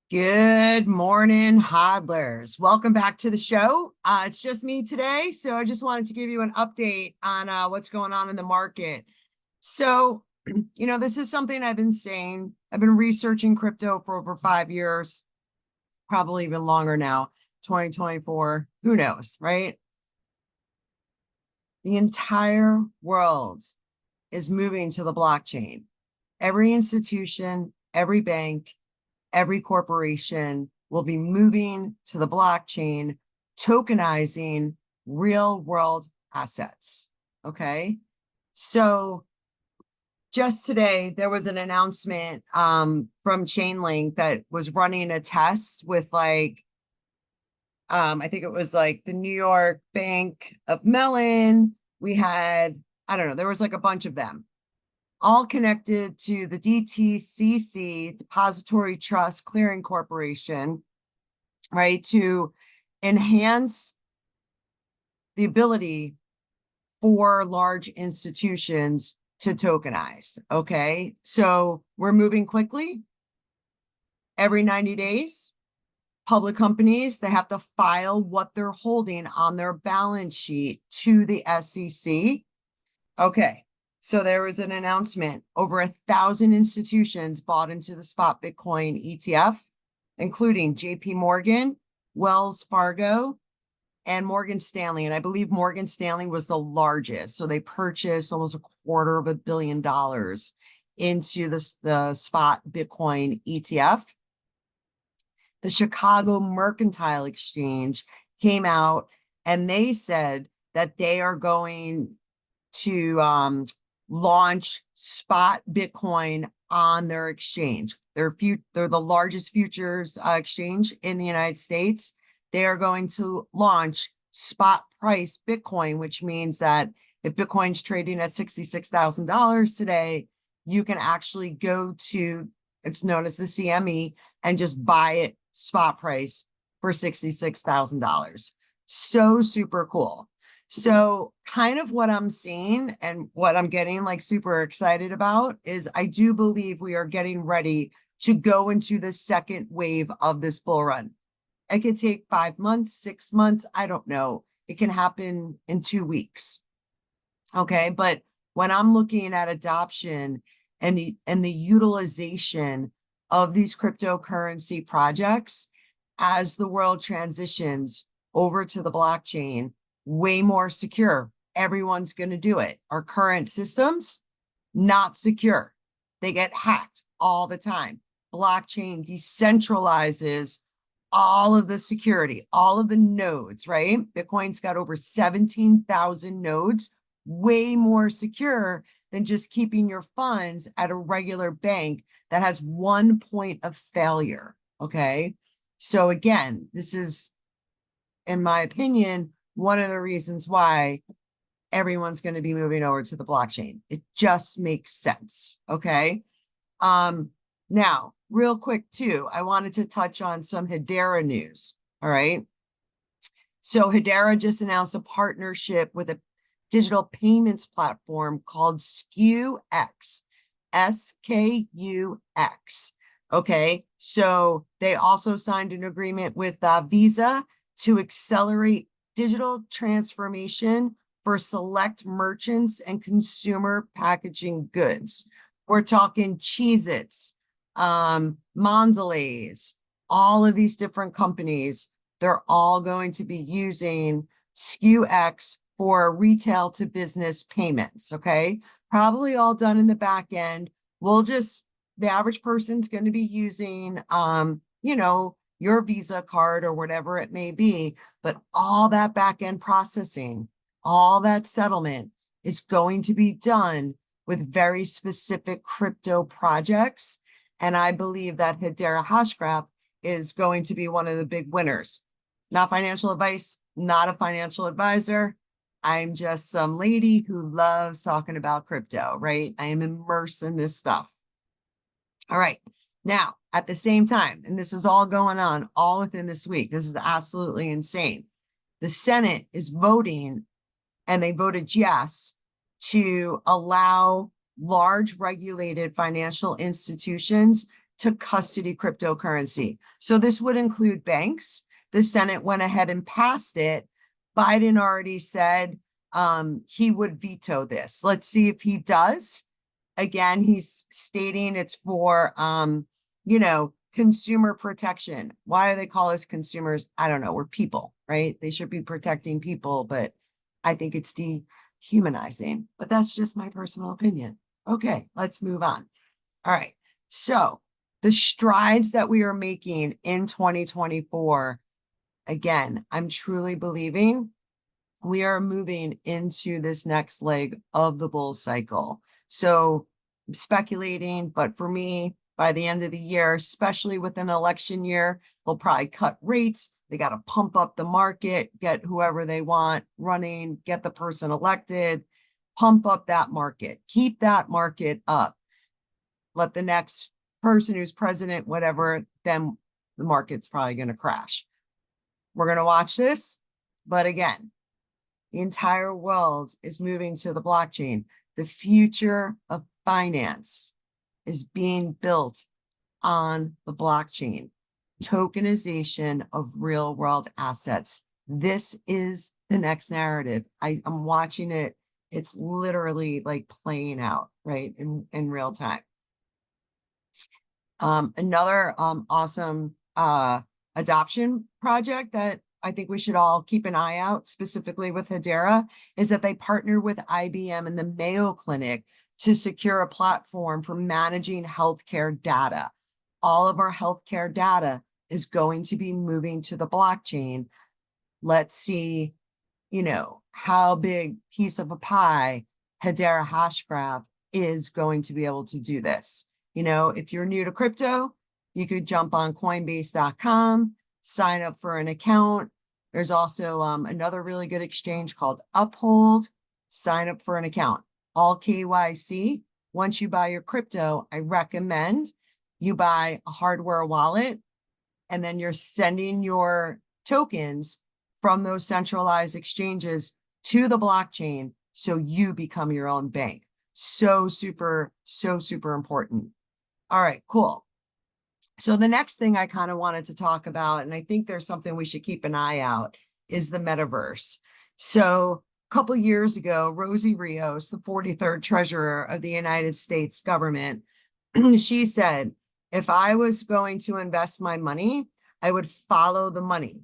Good morning, hodlers. Welcome back to the show. It's just me today, so I just wanted to give you an update on what's going on in the market. So, this is something I've been saying. I've been researching crypto for over 5 years, probably even longer now, 2024. Who knows, right? The entire world is moving to the blockchain. Every institution, every bank, every corporation will be moving to the blockchain, tokenizing real world assets. Okay. So just today, there was an announcement from Chainlink that was running a test with I think it was like the New York Bank of Mellon. We had, I don't know, there was like a bunch of them all connected to the DTCC, Depository Trust Clearing Corporation, right, to enhance the ability for large institutions to tokenize. Okay, so we're moving quickly. Every 90 days, public companies, they have to file what they're holding on their balance sheet to the SEC. Okay. So there was an announcement. Over 1,000 institutions bought into the spot Bitcoin ETF, including JP Morgan, Wells Fargo, and Morgan Stanley. And I believe Morgan Stanley was the largest. So they purchased almost $250 million into the spot Bitcoin ETF. The Chicago Mercantile Exchange came out and they said that they are going to launch spot Bitcoin on their exchange. They're the largest futures exchange in the United States. They are going to launch spot price Bitcoin, which means that if Bitcoin's trading at $66,000 today, you can actually go to, it's known as the CME, and just buy it spot price for $66,000. So super cool. So kind of what I'm seeing and what I'm getting like super excited about is I do believe we are getting ready to go into the second wave of this bull run. It could take 5 months, 6 months. I don't know. It can happen in 2 weeks. Okay. But when I'm looking at adoption and the utilization of these cryptocurrency projects as the world transitions over to the blockchain, way more secure. Everyone's going to do it. Our current systems, not secure. They get hacked all the time. Blockchain decentralizes all of the security, all of the nodes, right? Bitcoin's got over 17,000 nodes, way more secure than just keeping your funds at a regular bank that has one point of failure. Okay. So again, this is, in my opinion, one of the reasons why everyone's going to be moving over to the blockchain. It just makes sense. Okay. Now, real quick too, I wanted to touch on some Hedera news. All right. So Hedera just announced a partnership with a digital payments platform called SKUX, SKUX. Okay. So they also signed an agreement with Visa to accelerate digital transformation for select merchants and consumer packaging goods. We're talking Cheez-Its, Mondelez, all of these different companies. They're all going to be using SKUX for retail to business payments. Okay. Probably all done in the back end. The average person's going to be using, your Visa card or whatever it may be, but all that back end processing, all that settlement is going to be done with very specific crypto projects. And I believe that Hedera Hashgraph is going to be one of the big winners. Not financial advice, not a financial advisor. I'm just some lady who loves talking about crypto, right? I am immersed in this stuff. All right. Now, at the same time, and this is all going on all within this week, this is absolutely insane. The Senate is voting, and they voted yes to allow large regulated financial institutions to custody cryptocurrency. So this would include banks. The Senate went ahead and passed it. Biden already said he would veto this. Let's see if he does. Again, he's stating it's for, consumer protection. Why do they call us consumers? I don't know. We're people, right? They should be protecting people, but I think it's dehumanizing. But that's just my personal opinion. Okay, let's move on. All right. So the strides that we are making in 2024, again, I'm truly believing we are moving into this next leg of the bull cycle. So I'm speculating, but for me, by the end of the year, especially with an election year, they'll probably cut rates. They got to pump up the market, get whoever they want running, get the person elected, pump up that market, keep that market up. Let the next person who's president, whatever, then the market's probably going to crash. We're going to watch this. But again, the entire world is moving to the blockchain. The future of finance is being built on the blockchain. Tokenization of real world assets. This is the next narrative. I'm watching it. It's literally like playing out, right, in real time. Another awesome adoption project that I think we should all keep an eye out, specifically with Hedera, is that they partnered with IBM and the Mayo Clinic to secure a platform for managing healthcare data. All of our healthcare data is going to be moving to the blockchain. Let's see, how big piece of a pie Hedera Hashgraph is going to be able to do this. If you're new to crypto, you could jump on Coinbase.com, sign up for an account. There's also another really good exchange called Uphold. Sign up for an account. All KYC. Once you buy your crypto, I recommend you buy a hardware wallet, and then you're sending your tokens from those centralized exchanges to the blockchain so you become your own bank. So super important. All right, cool. So the next thing I kind of wanted to talk about, and I think there's something we should keep an eye out, is the metaverse. So a couple years ago, Rosie Rios, the 43rd Treasurer of the United States government, she said, if I was going to invest my money, I would follow the money.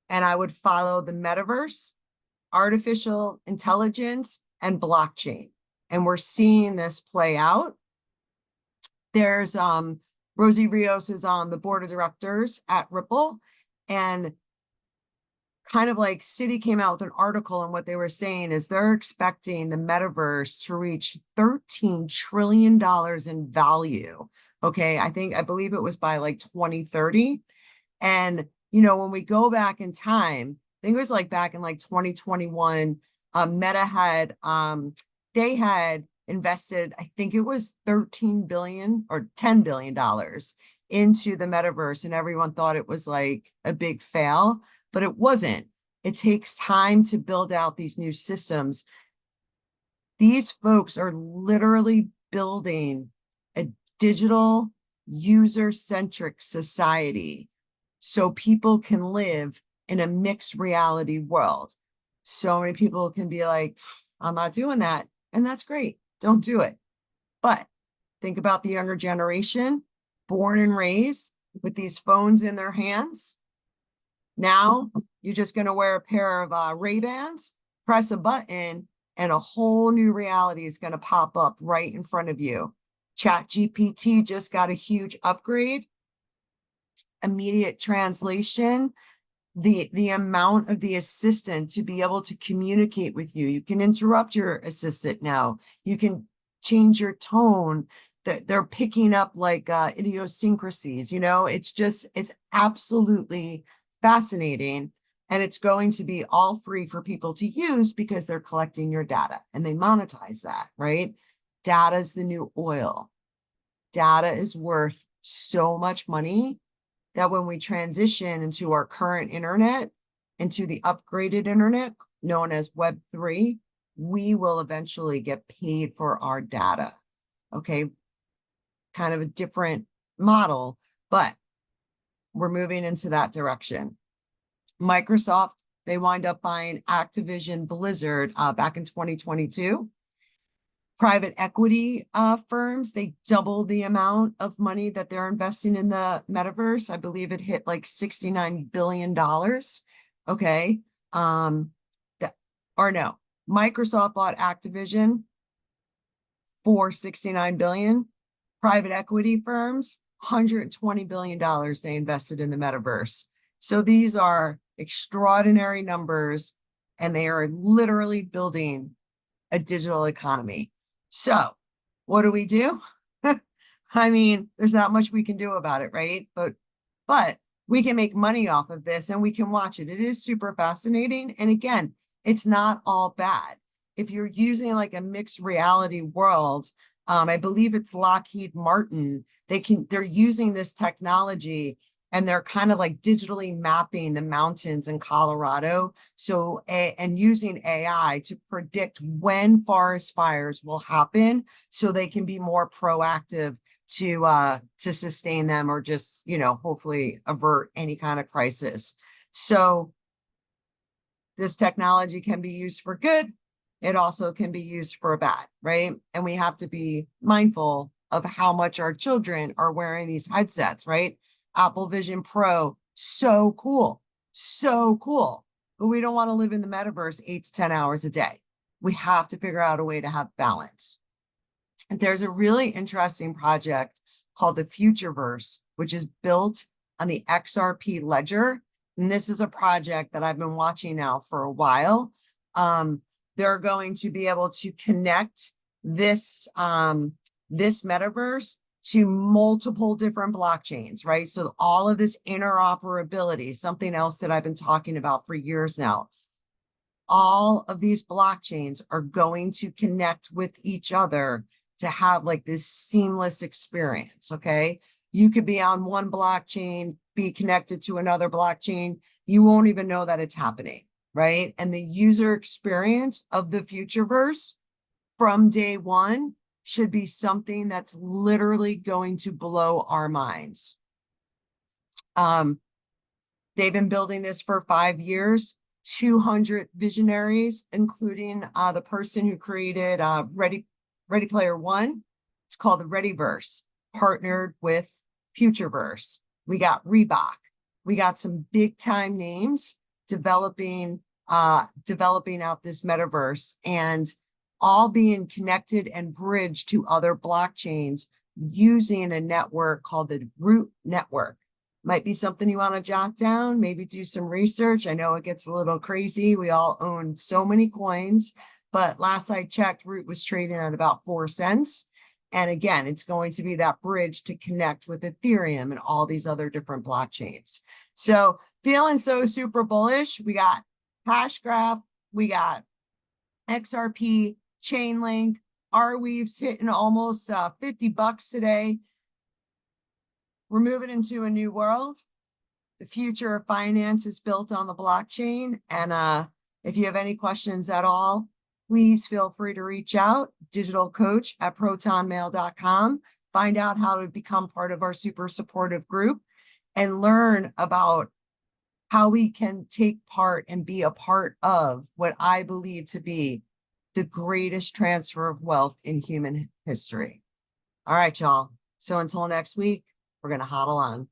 And I would follow the metaverse, artificial intelligence, and blockchain. And we're seeing this play out. There's Rosie Rios is on the board of directors at Ripple, and kind of like Citi came out with an article, and what they were saying is they're expecting the metaverse to reach $13 trillion in value. Okay, I believe it was by like 2030. And when we go back in time, I think it was like back in like 2021, Meta had they had invested, I think it was $13 billion or $10 billion into the metaverse, and everyone thought it was like a big fail, but it wasn't. It takes time to build out these new systems. These folks are literally building a digital user-centric society so people can live in a mixed reality world. So many people can be like, I'm not doing that. And that's great. Don't do it. But think about the younger generation, born and raised with these phones in their hands. Now you're just going to wear a pair of Ray-Bans, press a button, and a whole new reality is going to pop up right in front of you. ChatGPT just got a huge upgrade. Immediate translation. The amount of the assistant to be able to communicate with you. You can interrupt your assistant now. You can change your tone. They're picking up like idiosyncrasies. It's absolutely fascinating. And it's going to be all free for people to use because they're collecting your data and they monetize that, right? Data is the new oil. Data is worth so much money that when we transition into our current internet, into the upgraded internet known as Web3, we will eventually get paid for our data. Okay. Kind of a different model, but we're moving into that direction. Microsoft, they wind up buying Activision Blizzard back in 2022. Private equity firms, they double the amount of money that they're investing in the metaverse. I believe it hit like $69 billion. Okay. Or no, Microsoft bought Activision for $69 billion. Private equity firms, $120 billion they invested in the metaverse. So these are extraordinary numbers, and they are literally building a digital economy. So what do we do? I mean, there's not much we can do about it, right? But we can make money off of this and we can watch it. It is super fascinating. And again, it's not all bad. If you're using like a mixed reality world, I believe it's Lockheed Martin, they're using this technology and they're kind of like digitally mapping the mountains in Colorado. So, and using AI to predict when forest fires will happen so they can be more proactive to sustain them, or just, you know, hopefully avert any kind of crisis. So this technology can be used for good. It also can be used for bad, right? And we have to be mindful of how much our children are wearing these headsets, right? Apple Vision Pro, so cool, so cool. But we don't want to live in the metaverse 8 to 10 hours a day. We have to figure out a way to have balance. And there's a really interesting project called the Futureverse, which is built on the XRP ledger. And this is a project that I've been watching now for a while. They're going to be able to connect this metaverse to multiple different blockchains, right? So all of this interoperability, something else that I've been talking about for years now. All of these blockchains are going to connect with each other to have like this seamless experience, okay? You could be on one blockchain, be connected to another blockchain. You won't even know that it's happening, right? And the user experience of the Futureverse from day one should be something that's literally going to blow our minds. They've been building this for 5 years, 200 visionaries, including the person who created Ready Player One. It's called the Readyverse, partnered with Futureverse. We got Reebok. We got some big time names developing out this metaverse, and all being connected and bridged to other blockchains using a network called the Root Network. Might be something you want to jot down, maybe do some research. I know it gets a little crazy. We all own so many coins, but last I checked, Root was trading at about 4 cents. And again, it's going to be that bridge to connect with Ethereum and all these other different blockchains. So feeling so super bullish. We got Hashgraph, we got XRP, Chainlink, Arweave's hitting almost $50 today. We're moving into a new world. The future of finance is built on the blockchain. And if you have any questions at all, please feel free to reach out, digitalcoach@protonmail.com. Find out how to become part of our super supportive group and learn about how we can take part and be a part of what I believe to be the greatest transfer of wealth in human history. All right, y'all. So until next week, we're going to hodl on.